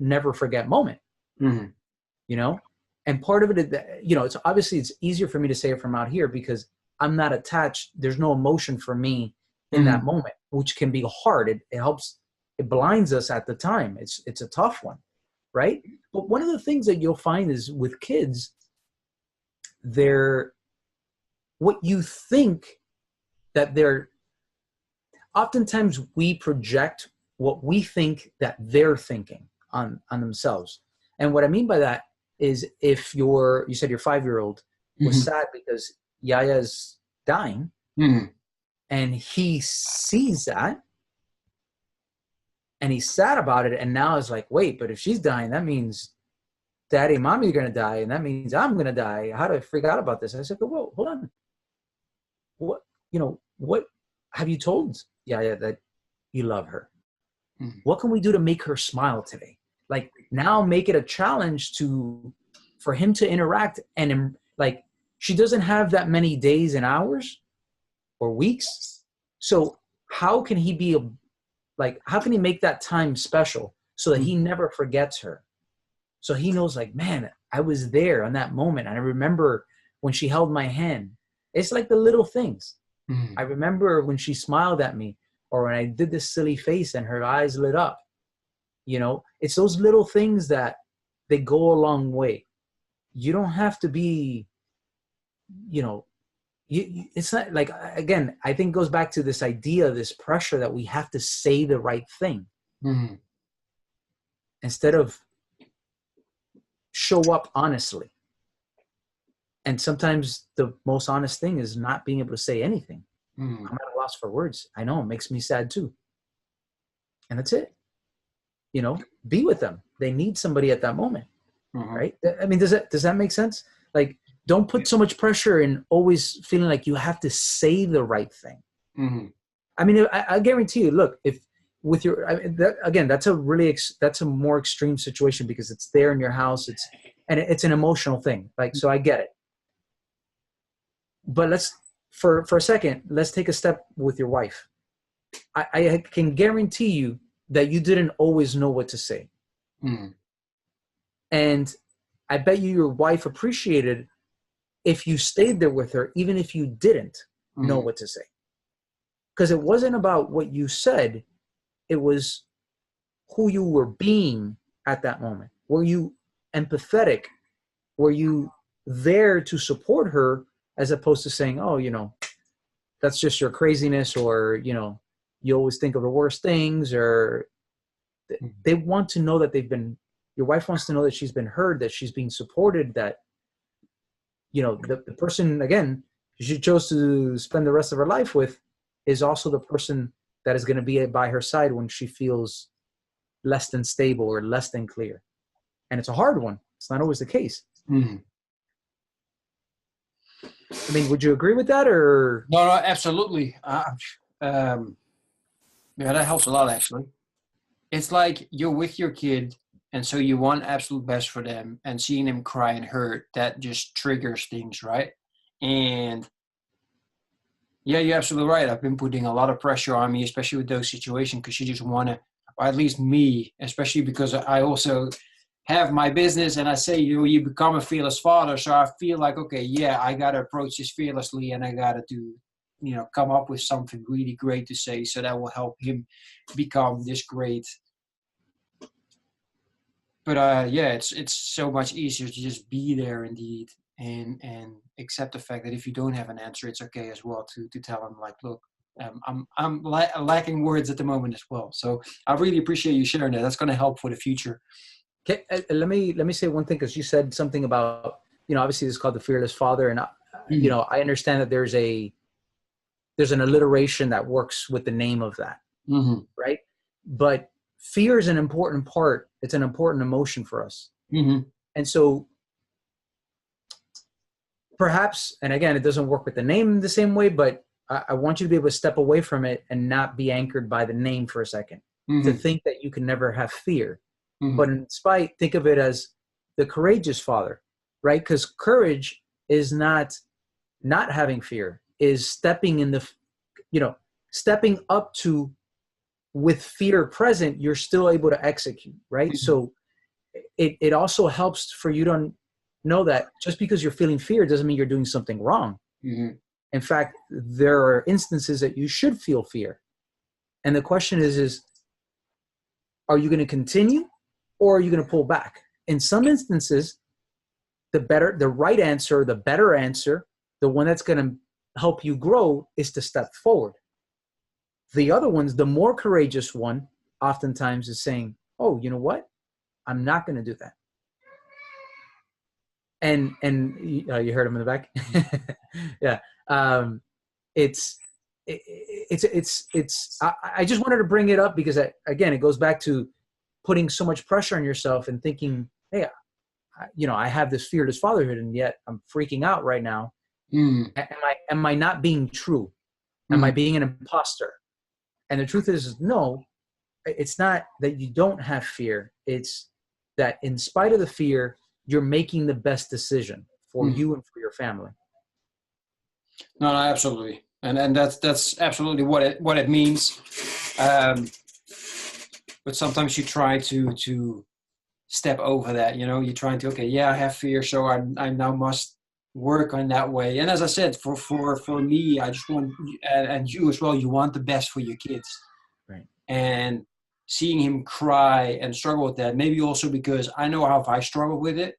never forget moment, you know? And part of it is that, you know, it's obviously it's easier for me to say it from out here because I'm not attached. There's no emotion for me in that moment, which can be hard. It helps, it blinds us at the time. It's a tough one, right? But one of the things that you'll find is with kids, what you think that they're, oftentimes we project what we think that they're thinking on themselves. And what I mean by that is if you said your 5-year-old was sad because Yaya's dying, and he sees that and he's sad about it, and now is like, wait, but if she's dying, that means Daddy and Mommy are going to die, and that means I'm going to die. How do I freak out about this? I said, well, hold on. What have you told Yaya that you love her? What can we do to make her smile today? Like, now make it a challenge for him to interact, and like, she doesn't have that many days and hours or weeks. So how can he how can he make that time special so that he never forgets her? So he knows, like, man, I was there on that moment. And I remember when she held my hand. It's like the little things. I remember when she smiled at me, or when I did this silly face and her eyes lit up. You know, it's those little things that they go a long way. You don't have to be, you know, it's not like, again, I think it goes back to this idea, this pressure that we have to say the right thing instead of show up honestly. And sometimes the most honest thing is not being able to say anything. I'm at a loss for words. I know, it makes me sad too. And that's it. You know, be with them. They need somebody at that moment, right? I mean, does that make sense? Like, don't put so much pressure in always feeling like you have to say the right thing. I mean, I guarantee you, look, if with your, again, that's a more extreme situation because it's there in your house. It's an emotional thing. Like, so I get it. But for a second, let's take a step with your wife. I can guarantee you that you didn't always know what to say. And I bet your wife appreciated if you stayed there with her, even if you didn't know what to say. Because it wasn't about what you said. It was who you were being at that moment. Were you empathetic? Were you there to support her as opposed to saying, oh, you know, that's just your craziness, or, you know, you always think of the worst things, or they want to know that your wife wants to know that she's been heard, that she's being supported, that, you know, the person, again, she chose to spend the rest of her life with is also the person that is going to be by her side when she feels less than stable or less than clear. And it's a hard one. It's not always the case. I mean, would you agree with that, or? No, absolutely. Yeah, that helps a lot, actually. It's like you're with your kid, and so you want absolute best for them, and seeing them cry and hurt, that just triggers things, right? And yeah, you're absolutely right. I've been putting a lot of pressure on me, especially with those situations, because you just want to, or at least me, especially because I also have my business, and I say, you become a fearless father. So I feel like, okay, yeah, I got to approach this fearlessly, and I got to come up with something really great to say. So that will help him become this great. But yeah, it's so much easier to just be there indeed, and accept the fact that if you don't have an answer, it's okay as well to tell him, like, look, I'm lacking words at the moment as well. So I really appreciate you sharing that. That's going to help for the future. Okay, let me say one thing, because you said something about, obviously this is called the fearless father, and I understand that there's an alliteration that works with the name of that, right? But fear is an important part. It's an important emotion for us, and so perhaps, and again, it doesn't work with the name the same way, but I want you to be able to step away from it and not be anchored by the name for a second. to think that you can never have fear. Mm-hmm. But in spite, think of it as the courageous father, right? Because courage is not having fear, is stepping in the, stepping up to, with fear present, you're still able to execute, right? Mm-hmm. So it also helps for you to know that just because you're feeling fear doesn't mean you're doing something wrong. Mm-hmm. In fact, there are instances that you should feel fear. And the question is are you going to continue or are you going to pull back? In some instances, the right answer, the better answer, the one that's going to help you grow is to step forward. The other ones, the more courageous one, oftentimes is saying, oh, you know what? I'm not going to do that. And you heard him in the back? Yeah. I just wanted to bring it up because, again, it goes back to putting so much pressure on yourself and thinking, hey, I have this fear, this fatherhood, and yet I'm freaking out right now. Am I not being true? Am I being an imposter? And the truth is, no, it's not that you don't have fear. It's that in spite of the fear, you're making the best decision for you and for your family. No, absolutely. And that's absolutely what it means. But sometimes you try to step over that, you're trying to, okay, yeah, I have fear, so I now must work on that way. And as I said, for me, I just want, and you as well, you want the best for your kids. Right. And seeing him cry and struggle with that, maybe also because I know how I struggled with it,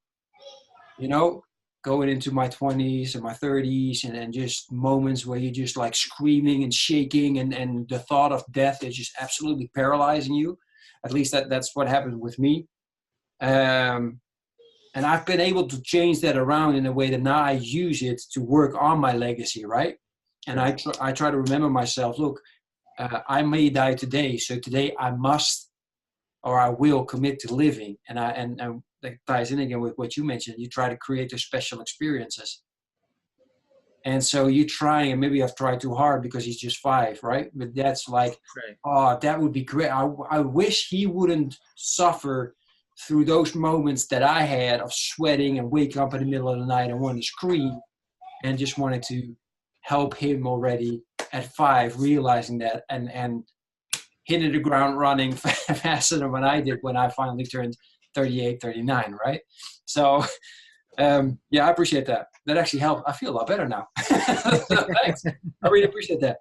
going into my 20s and my 30s and just moments where you're just like screaming and shaking and the thought of death is just absolutely paralyzing you. At least that's what happened with me. And I've been able to change that around in a way that now I use it to work on my legacy, right? And I try to remember myself, look, I may die today, so today I must or I will commit to living. And that ties in again with what you mentioned. You try to create those special experiences. And so you try, and maybe I've tried too hard because he's just 5, right? But that's like, right. Oh, that would be great. I wish he wouldn't suffer through those moments that I had of sweating and waking up in the middle of the night and wanting to scream, and just wanted to help him already at 5, realizing that and hitting the ground running faster than what I did when I finally turned 38, 39, right? So, yeah, I appreciate that. That actually helped. I feel a lot better now. Thanks. I really appreciate that.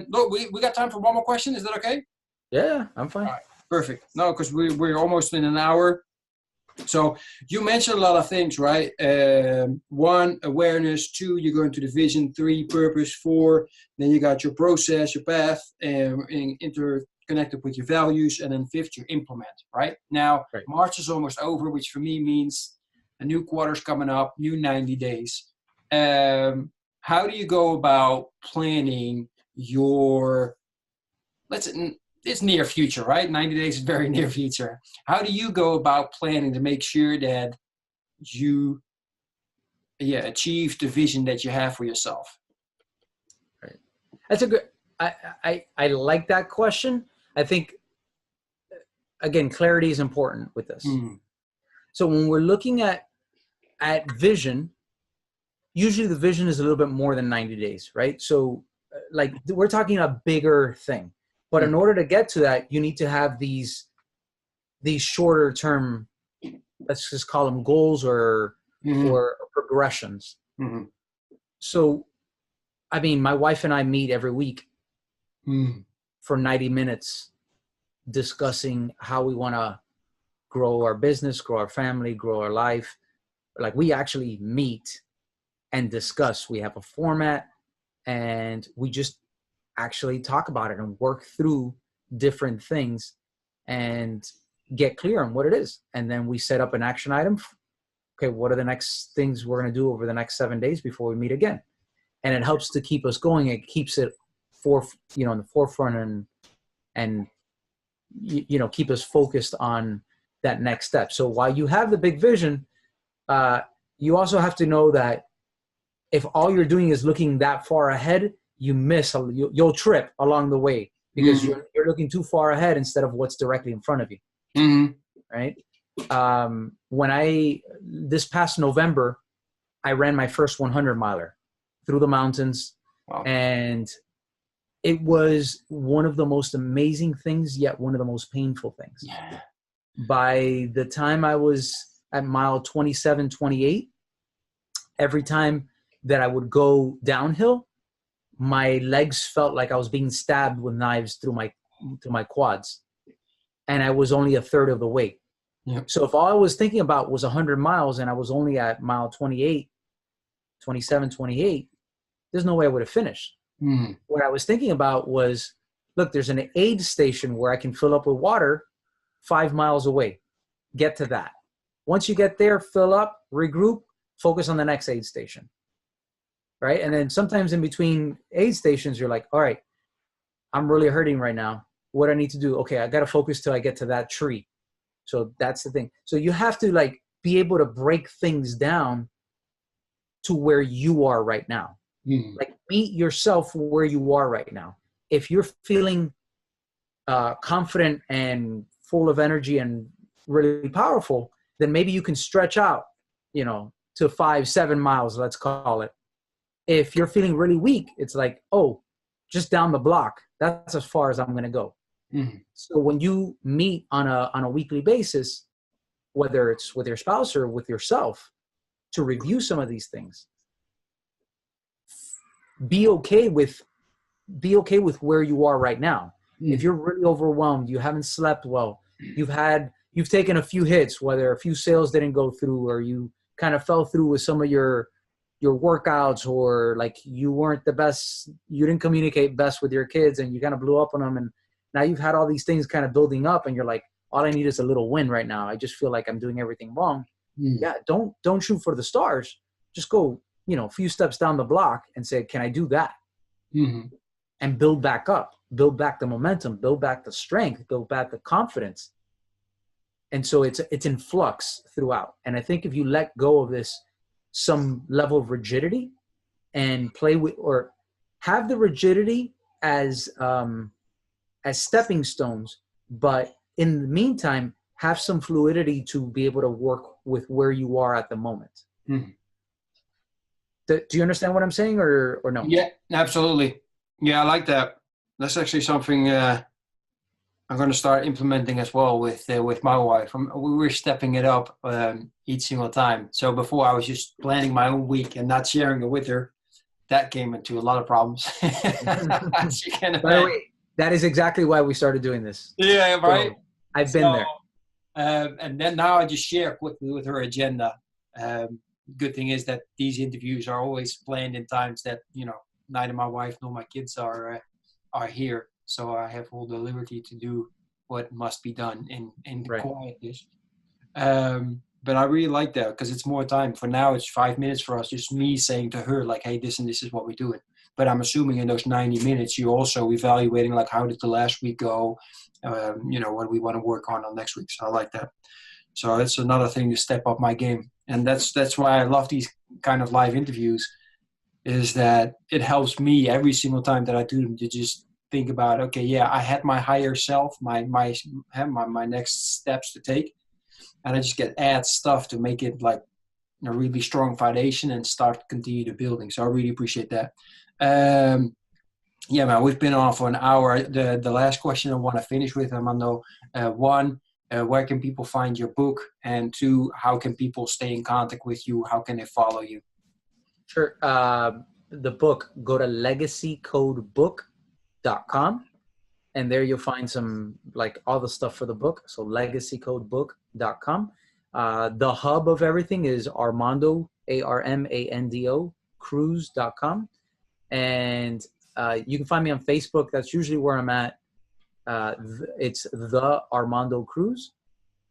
Look, we got time for one more question. Is that okay? Yeah, I'm fine. All right, perfect. No, because we're almost in an hour. So you mentioned a lot of things, right? 1, awareness. 2, you're going to the vision. 3, purpose. 4, then you got your process, your path, interconnected with your values. And then 5th, you implement, right? Now, right. March is almost over, which for me means a new quarter's coming up, new 90 days. How do you go about planning your, it's near future, right? 90 days is very near future. How do you go about planning to make sure that you achieve the vision that you have for yourself? Right. That's a good, I like that question. I think, again, clarity is important with this. So when we're looking at vision, usually the vision is a little bit more than 90 days, right? So like we're talking a bigger thing. But in order to get to that, you need to have these shorter term, let's just call them goals or progressions. So, I mean, my wife and I meet every week for 90 minutes discussing how we want to grow our business, grow our family, grow our life. Like we actually meet and discuss. We have a format and we just actually talk about it and work through different things and get clear on what it is. And then we set up an action item. Okay, what are the next things we're going to do over the next 7 days before we meet again? And it helps to keep us going. It keeps it in the forefront and keep us focused on that next step. So while you have the big vision, you also have to know that if all you're doing is looking that far ahead, you'll trip along the way because you're looking too far ahead instead of what's directly in front of you. Right. This past November, I ran my first 100 miler through the mountains. Wow. And it was one of the most amazing things, yet one of the most painful things. Yeah. By the time I was at mile 27, 28, every time that I would go downhill, my legs felt like I was being stabbed with knives through my quads. And I was only a third of the way. Yep. So if all I was thinking about was 100 miles and I was only at mile 28, 27, 28, there's no way I would have finished. What I was thinking about was, look, there's an aid station where I can fill up with water 5 miles away. Get to that. Once you get there, fill up, regroup, focus on the next aid station. Right? And then sometimes in between aid stations, you're like, all right, I'm really hurting right now. What do I need to do? Okay, I got to focus till I get to that tree. So that's the thing. So you have to like be able to break things down to where you are right now. Like meet yourself where you are right now. If you're feeling confident and full of energy and really powerful, then maybe you can stretch out, to 5-7 miles, let's call it. If you're feeling really weak, it's like, oh, just down the block. That's as far as I'm going to go. So when you meet on a weekly basis, whether it's with your spouse or with yourself, to review some of these things, be okay with where you are right now. If you're really overwhelmed, you haven't slept well, you've taken a few hits, whether a few sales didn't go through, or you kind of fell through with some of your workouts, or like you weren't the best, you didn't communicate best with your kids and you kind of blew up on them, and now you've had all these things kind of building up and you're like, all I need is a little win right now. I just feel like I'm doing everything wrong. Yeah, don't shoot for the stars. Just go, a few steps down the block and say, can I do that? And build back up, build back the momentum, build back the strength, build back the confidence. And so it's in flux throughout. And I think if you let go of some level of rigidity and play with, or have the rigidity as stepping stones, but in the meantime, have some fluidity to be able to work with where you are at the moment. Do you understand what I'm saying, or no? Yeah, absolutely. Yeah, I like that. That's actually something I'm going to start implementing as well with my wife. We were stepping it up each single time. So before I was just planning my own week and not sharing it with her. That came into a lot of problems. As you can imagine. By the way, that is exactly why we started doing this. Yeah, right. So I've been there. And then now I just share quickly with her agenda. Good thing is that these interviews are always planned in times that, neither my wife nor my kids are here. So I have all the liberty to do what must be done in the quietness. But I really like that because it's more time. For now, it's 5 minutes for us, just me saying to her, like, hey, this and this is what we're doing. But I'm assuming in those 90 minutes, you're also evaluating, like, how did the last week go? What do we want to work on next week? So I like that. So that's another thing to step up my game. And that's why I love these kind of live interviews, is that it helps me every single time that I do them to just think about, okay, yeah, I had my higher self, my next steps to take. And I just add stuff to make it like a really strong foundation and start continue the building. So I really appreciate that. Yeah, man, we've been on for an hour. The last question I want to finish with, Armando, one, where can people find your book? And two, how can people stay in contact with you? How can they follow you? Sure. The book, go to legacycodebook.com. And there you'll find some, like, all the stuff for the book. So legacycodebook.com. The hub of everything is Armando, Armando, Cruz.com. And you can find me on Facebook. That's usually where I'm at. It's the Armando Cruz.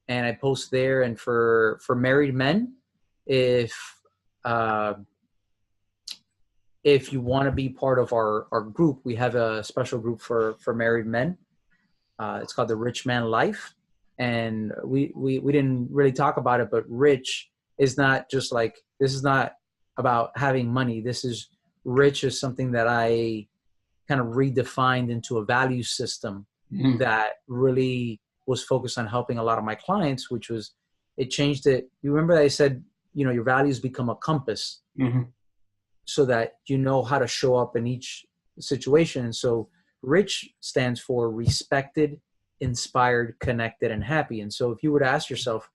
And I post there. And for married men, if you want to be part of our group, we have a special group for married men. It's called the Rich Man Life. And we didn't really talk about it, but rich is not just like, this is not about having money. Rich is something that I kind of redefined into a value system that really was focused on helping a lot of my clients, which was, it changed it. You remember I said, your values become a compass so that you know how to show up in each situation. And so RICH stands for respected, inspired, connected, and happy. And so if you were to ask yourself,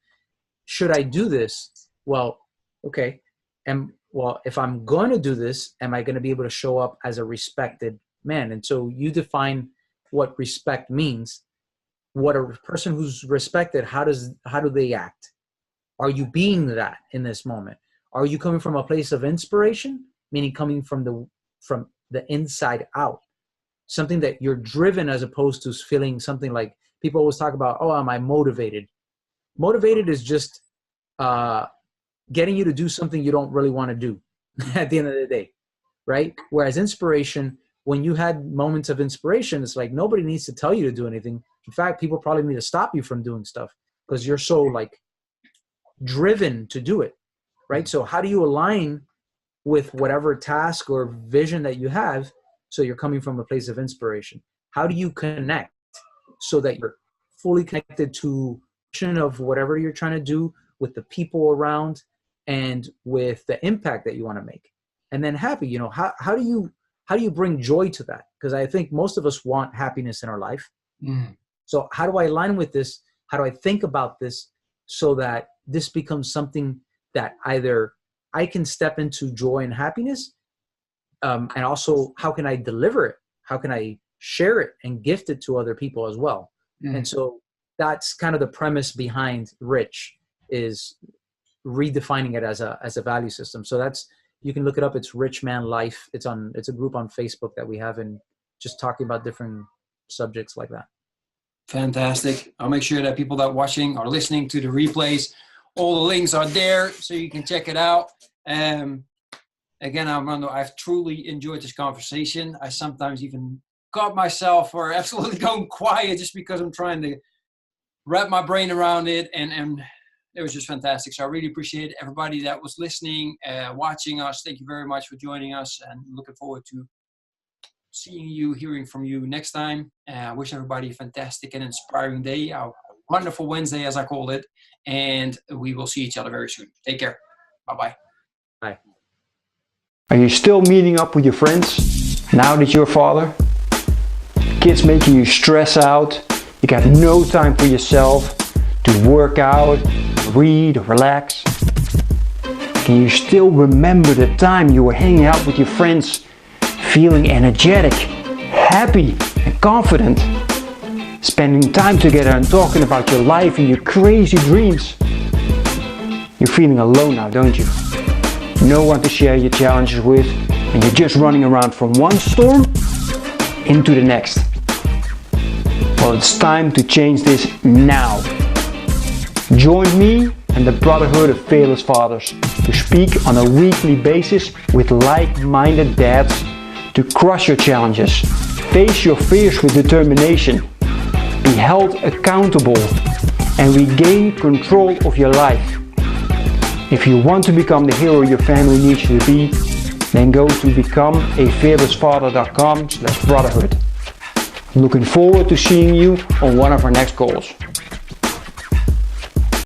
should I do this? Well, okay. If I'm going to do this, am I going to be able to show up as a respected man? And so you define what respect means. What a person who's respected, how do they act? Are you being that in this moment? Are you coming from a place of inspiration, meaning coming from the inside out? Something that you're driven, as opposed to feeling something like people always talk about, oh, am I motivated? Motivated is just getting you to do something you don't really want to do at the end of the day, right? Whereas inspiration, when you had moments of inspiration, it's like nobody needs to tell you to do anything. In fact, people probably need to stop you from doing stuff because you're so like driven to do it, right? So how do you align with whatever task or vision that you have so you're coming from a place of inspiration? How do you connect so that you're fully connected to of whatever you're trying to do with the people around and with the impact that you want to make? And then happy, how do you bring joy to that? Because I think most of us want happiness in our life. So how do I align with this? How do I think about this so that this becomes something that either I can step into joy and happiness, and also how can I deliver it? How can I share it and gift it to other people as well? And so that's kind of the premise behind RICH, is redefining it as a value system. So you can look it up. It's Rich Man Life. It's a group on Facebook that we have, and just talking about different subjects like that. Fantastic. I'll make sure that people that are watching or listening to the replays, all the links are there so you can check it out. Again, Armando, I've truly enjoyed this conversation. I sometimes even caught myself for absolutely going quiet just because I'm trying to wrap my brain around it, and it was just fantastic. So I really appreciate everybody that was listening, watching us. Thank you very much for joining us, and looking forward to seeing you, hearing from you next time. I wish everybody a fantastic and inspiring day, a wonderful Wednesday, as I called it, and we will see each other very soon. Take care. Bye-bye. Bye. Are you still meeting up with your friends now that you're a father? Kids making you stress out. You got no time for yourself to work out, read, or relax. Can you still remember the time you were hanging out with your friends, feeling energetic, happy, and confident? Spending time together and talking about your life and your crazy dreams. You're feeling alone now, don't you? No one to share your challenges with, and you're just running around from one storm into the next. Well, it's time to change this now. Join me and the Brotherhood of Fearless Fathers to speak on a weekly basis with like-minded dads to crush your challenges, face your fears with determination, be held accountable, and regain control of your life. If you want to become the hero your family needs you to be, then go to becomeafearlessfather.com/brotherhood. I'm looking forward to seeing you on one of our next calls.